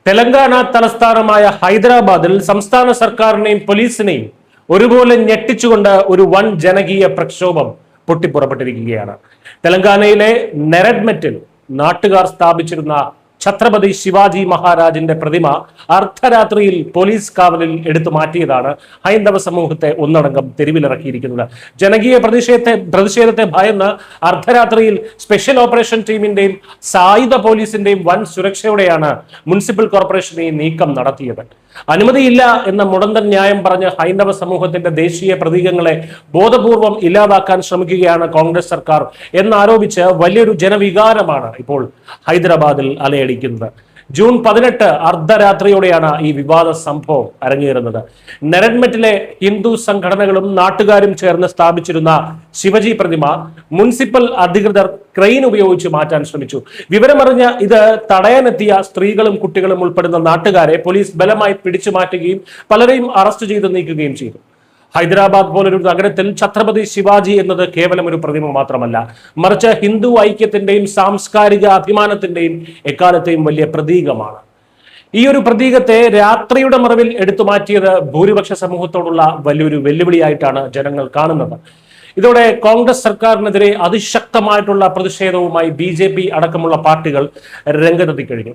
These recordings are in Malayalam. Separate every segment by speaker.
Speaker 1: തെലങ്കാന തലസ്ഥാനമായ ഹൈദരാബാദിൽ സംസ്ഥാന സർക്കാരിനെയും പോലീസിനെയും ഒരുപോലെ ഞെട്ടിച്ചുകൊണ്ട് ഒരു വൻ ജനകീയ പ്രക്ഷോഭം പൊട്ടിപ്പുറപ്പെട്ടിരിക്കുകയാണ്. തെലങ്കാനയിലെ നെരഡ്മെറ്റിൽ നാട്ടുകാർ സ്ഥാപിച്ചിരുന്ന ഛത്രപതി ശിവാജി മഹാരാജിന്റെ പ്രതിമ അർദ്ധരാത്രിയിൽ പോലീസ് കാവലിൽ എടുത്തു മാറ്റിയതാണ് ഹൈന്ദവ സമൂഹത്തെ ഒന്നടങ്കം തെരുവിലിറക്കിയിരിക്കുന്നത്. ജനകീയ പ്രതിഷേധത്തെ ഭയന്ന് അർദ്ധരാത്രിയിൽ സ്പെഷ്യൽ ഓപ്പറേഷൻ ടീമിന്റെയും സായുധ പോലീസിന്റെയും വൻ സുരക്ഷയോടെയാണ് മുനിസിപ്പൽ കോർപ്പറേഷൻ ഈ നീക്കം നടത്തിയത്. അനുമതിയില്ല എന്ന മുടന്തൻ ന്യായം പറഞ്ഞ് ഹൈന്ദവ സമൂഹത്തിന്റെ ദേശീയ പ്രതീകങ്ങളെ ബോധപൂർവം ഇല്ലാതാക്കാൻ ശ്രമിക്കുകയാണ് കോൺഗ്രസ് സർക്കാർ എന്നാരോപിച്ച് വലിയൊരു ജനവികാരമാണ് ഇപ്പോൾ ഹൈദരാബാദിൽ അലയടിക്കുന്നത്. ജൂൺ 18 അർദ്ധരാത്രിയോടെയാണ് ഈ വിവാദ സംഭവം അരങ്ങേറുന്നത്. നെരഡ്മെറ്റിലെ ഹിന്ദു സംഘടനകളും നാട്ടുകാരും ചേർന്ന് സ്ഥാപിച്ചിരുന്ന ശിവജി പ്രതിമ മുനിസിപ്പൽ അധികൃതർ ക്രെയിൻ ഉപയോഗിച്ച് മാറ്റാൻ ശ്രമിച്ചു. വിവരമറിഞ്ഞ ഇത് തടയാനെത്തിയ സ്ത്രീകളും കുട്ടികളും ഉൾപ്പെടുന്ന നാട്ടുകാരെ പോലീസ് ബലമായി പിടിച്ചു മാറ്റുകയും പലരെയും അറസ്റ്റ് ചെയ്ത് നീക്കുകയും ചെയ്തു. ഹൈദരാബാദ് പോലൊരു നഗരത്തിൽ ഛത്രപതി ശിവാജി എന്നത് കേവലം ഒരു പ്രതിമ മാത്രമല്ല, മറിച്ച് ഹിന്ദു ഐക്യത്തിന്റെയും സാംസ്കാരിക അഭിമാനത്തിന്റെയും എക്കാലത്തെയും വലിയ പ്രതീകമാണ്. ഈ ഒരു പ്രതീകത്തെ രാത്രിയുടെ മറവിൽ എടുത്തു മാറ്റിയത് ഭൂരിപക്ഷ സമൂഹത്തോടുള്ള വലിയൊരു വെല്ലുവിളിയായിട്ടാണ് ജനങ്ങൾ കാണുന്നത്. ഇതോടെ കോൺഗ്രസ് സർക്കാരിനെതിരെ അതിശക്തമായിട്ടുള്ള പ്രതിഷേധവുമായി BJP അടക്കമുള്ള പാർട്ടികൾ രംഗത്തെത്തി കഴിഞ്ഞു.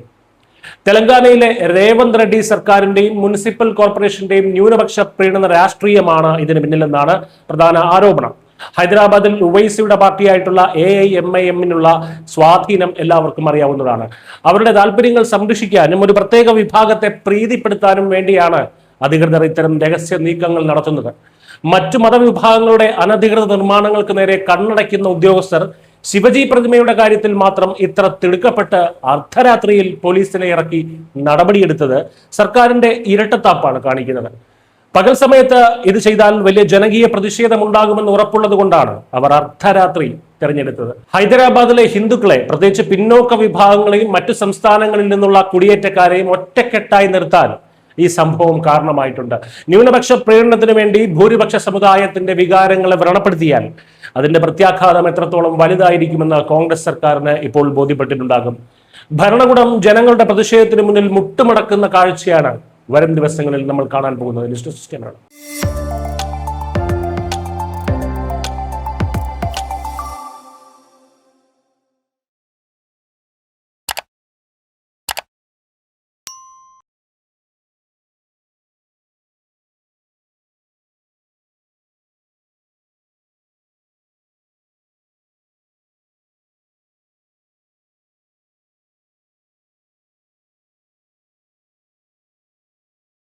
Speaker 1: തെലങ്കാനയിലെ രേവന്ത് റെഡ്ഡി സർക്കാരിന്റെയും മുനിസിപ്പൽ കോർപ്പറേഷന്റെയും ന്യൂനപക്ഷ പ്രീണന രാഷ്ട്രീയമാണ് ഇതിന് പിന്നിലെന്നാണ് പ്രധാന ആരോപണം. ഹൈദരാബാദിൽ ഉവൈസിയുടെ പാർട്ടിയായിട്ടുള്ള AIMIM-നുള്ള സ്വാധീനം എല്ലാവർക്കും അറിയാവുന്നതാണ്. അവരുടെ താല്പര്യങ്ങൾ സംരക്ഷിക്കാനും ഒരു പ്രത്യേക വിഭാഗത്തെ പ്രീതിപ്പെടുത്താനും വേണ്ടിയാണ് അധികൃതർ ഇത്തരം രഹസ്യ നീക്കങ്ങൾ നടത്തുന്നത്. മറ്റു മതവിഭാഗങ്ങളുടെ അനധികൃത നിർമ്മാണങ്ങൾക്ക് നേരെ കണ്ണടയ്ക്കുന്ന ഉദ്യോഗസ്ഥർ ശിവജി പ്രതിമയുടെ കാര്യത്തിൽ മാത്രം ഇത്ര തിടുക്കപ്പെട്ട് അർദ്ധരാത്രിയിൽ പോലീസിനെ ഇറക്കി നടപടിയെടുത്തത് സർക്കാരിന്റെ ഇരട്ടത്താപ്പാണ് കാണിക്കുന്നത്. പകൽ സമയത്ത് ഇത് ചെയ്താൽ വലിയ ജനകീയ പ്രതിഷേധമുണ്ടാകുമെന്ന് ഉറപ്പുള്ളത് കൊണ്ടാണ് അവർ അർദ്ധരാത്രി തെരഞ്ഞെടുത്തത്. ഹൈദരാബാദിലെ ഹിന്ദുക്കളെ, പ്രത്യേകിച്ച് പിന്നോക്ക വിഭാഗങ്ങളെയും മറ്റു സംസ്ഥാനങ്ങളിൽ നിന്നുള്ള കുടിയേറ്റക്കാരെയും ഒറ്റക്കെട്ടായി നിർത്താൻ ഈ സംഭവം കാരണമായിട്ടുണ്ട്. ന്യൂനപക്ഷ പ്രീണനത്തിന് വേണ്ടി ഭൂരിപക്ഷ സമുദായത്തിന്റെ വികാരങ്ങളെ വ്രണപ്പെടുത്തിയാൽ അതിന്റെ പ്രത്യാഘാതം എത്രത്തോളം വലുതായിരിക്കുമെന്ന് കോൺഗ്രസ് സർക്കാരിന് ഇപ്പോൾ ബോധ്യപ്പെട്ടിട്ടുണ്ടാകും. ഭരണകൂടം ജനങ്ങളുടെ പ്രതിഷേധത്തിന് മുന്നിൽ മുട്ടുമടക്കുന്ന കാഴ്ചയാണ് വരും ദിവസങ്ങളിൽ നമ്മൾ കാണാൻ പോകുന്നത്.